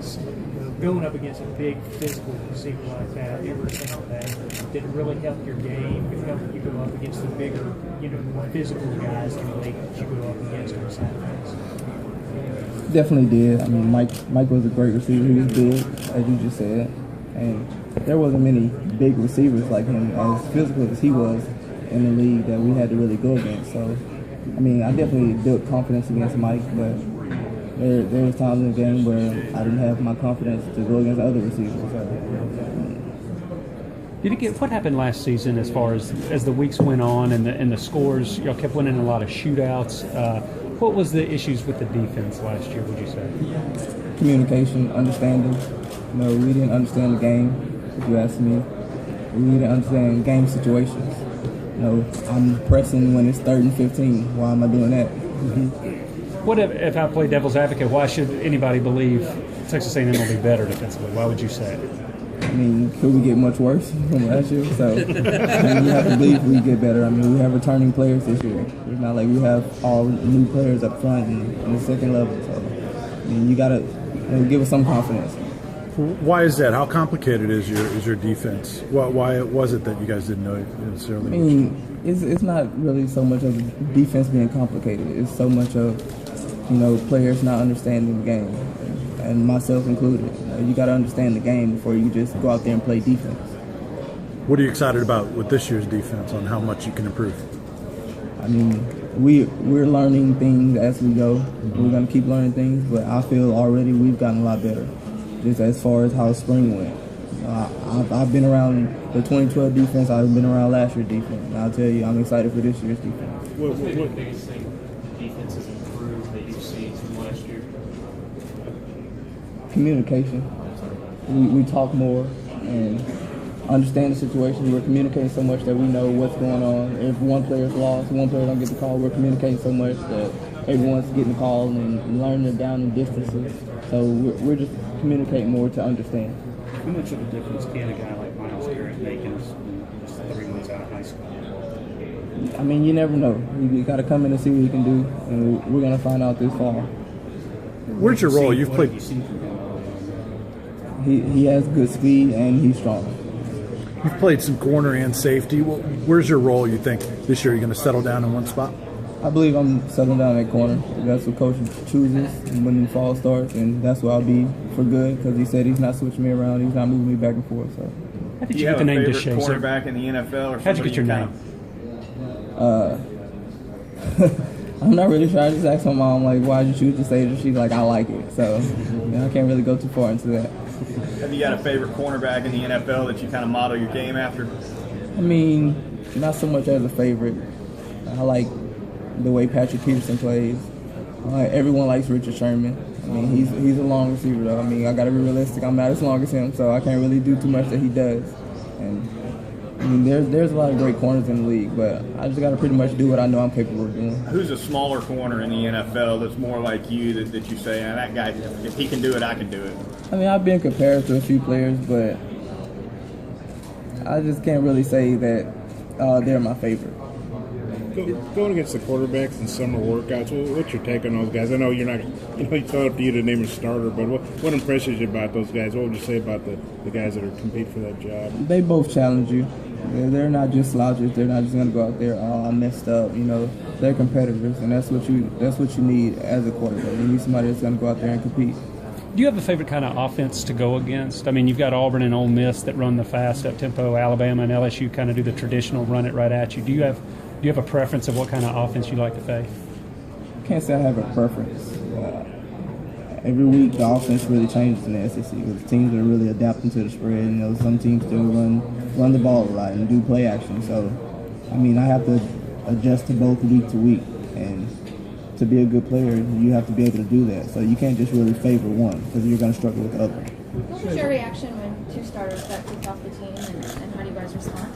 defense, going up against a big physical receiver like that every single day, did it really help your game? It helped you go up against the bigger, more physical guys in the league that you go up against on Saturdays? Definitely did. I mean, Mike was a great receiver. He was big, as you just said, and there wasn't many big receivers like him, as physical as he was in the league, that we had to really go against. So, I mean, I definitely built confidence against Mike, but there was times in the game where I didn't have my confidence to go against other receivers. So, what happened last season as far as the weeks went on and the scores? Y'all kept winning a lot of shootouts. What was the issues with the defense last year, would you say? Communication, understanding. We didn't understand the game, if you ask me. We didn't understand game situations. I'm pressing when it's 3rd and 15. Why am I doing that? What if I play devil's advocate? Why should anybody believe Texas A&M will be better defensively? Why would you say it? I mean, could we get much worse from last year? So, I mean, you have to believe we get better. I mean, we have returning players this year. It's not like we have all new players up front and the second level. So, I mean, you got to give us some confidence. Why is that? How complicated is your defense? Why was it that you guys didn't know necessarily? I mean, it's not really so much of defense being complicated. It's so much of players not understanding the game, and myself included. You got to understand the game before you just go out there and play defense. What are you excited about with this year's defense on how much you can improve? I mean, we're learning things as we go. We're going to keep learning things, but I feel already we've gotten a lot better. Just as far as how spring went. I've been around the 2012 defense. I've been around last year's defense. And I'll tell you, I'm excited for this year's defense. What's the biggest thing defense has improved that you've seen from last year? Communication. We talk more and understand the situation. We're communicating so much that we know what's going on. If one player's lost, one player don't get the call, we're communicating so much that everyone's getting the call and learning it down in distances. So we're just communicating more to understand. How much of a difference can a guy like Miles Garrett make in just 3 months out of high school? I mean, you never know. You got to come in and see what he can do, and we're going to find out this fall. Where's your role? You've played. He has good speed and he's strong. You've played some corner and safety. Where's your role? You think this year you're going to settle down in one spot? I believe I'm settling down at corner. That's what coach chooses when the fall starts, and that's where I'll be for good because he said he's not switching me around. He's not moving me back and forth. So, how did you get the name Deshazor? Quarterback in the NFL, or how'd you get your name? I'm not really sure. I just asked my mom, like, why'd you choose Deshazor? She's like, I like it. So, I can't really go too far into that. Have you got a favorite cornerback in the NFL that you kind of model your game after? I mean, not so much as a favorite. I like the way Patrick Peterson plays. Everyone likes Richard Sherman. I mean, he's a long receiver, though. I mean, I got to be realistic. I'm not as long as him, so I can't really do too much that he does. And I mean, there's a lot of great corners in the league, but I just got to pretty much do what I know I'm capable of doing. Who's a smaller corner in the NFL that's more like you that you say, that guy, if he can do it, I can do it? I mean, I've been compared to a few players, but I just can't really say that they're my favorite. Going against the quarterbacks in summer workouts, what's your take on those guys? I know you're not, it's not up to you to name a starter, but what impresses you about those guys? What would you say about the guys that are competing for that job? They both challenge you. They're not just slouches. They're not just going to go out there, I messed up. They're competitors, and that's what you need as a quarterback. You need somebody that's going to go out there and compete. Do you have a favorite kind of offense to go against? I mean, you've got Auburn and Ole Miss that run the fast up-tempo. Alabama and LSU kind of do the traditional run it right at you. Do you have a preference of what kind of offense you like to face? I can't say I have a preference. Every week the offense really changes in the SEC because teams are really adapting to the spread. Some teams still run the ball right and do play action. So, I mean, I have to adjust to both week to week. And to be a good player, you have to be able to do that. So you can't just really favor one because you're going to struggle with the other. What was your reaction when 2 starters got kicked off the team, and how do you guys respond?